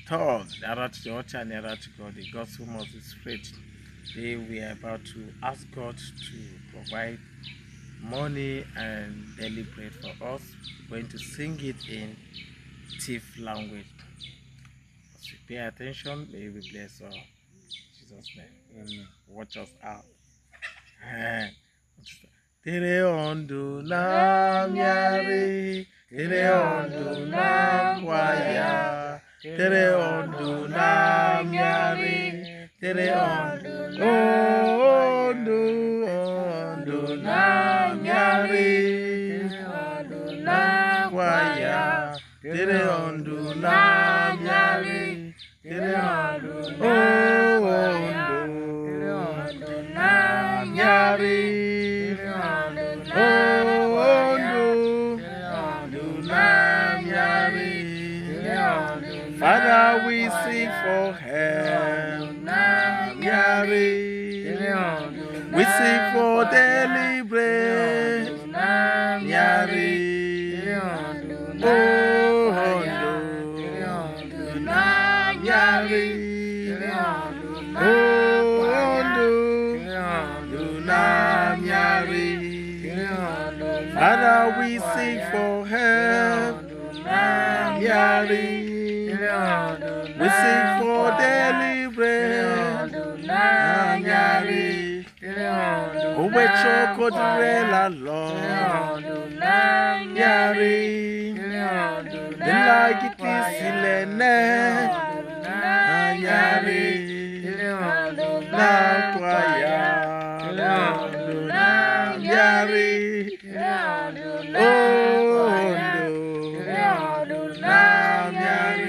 third, nearer to the altar, nearer to God, the gospel must be preached. Today we are about to ask God to provide money and daily bread for us. We're going to sing it in Tiv language. As we pay attention, may we bless all. In Jesus' name. Amen. Watch us out. Tere ondo na miari, tere ondo na kwaya, tere ondo na miari, tere ondo na miari, ondo na kwaya, tere ondo na miari, tere ondo na miari. Father, we sing for help. We sing for daily bread. Father, we sing for help. We sing for daily bread. Owe choko direla Lord. Like it is ilene. La kwaya.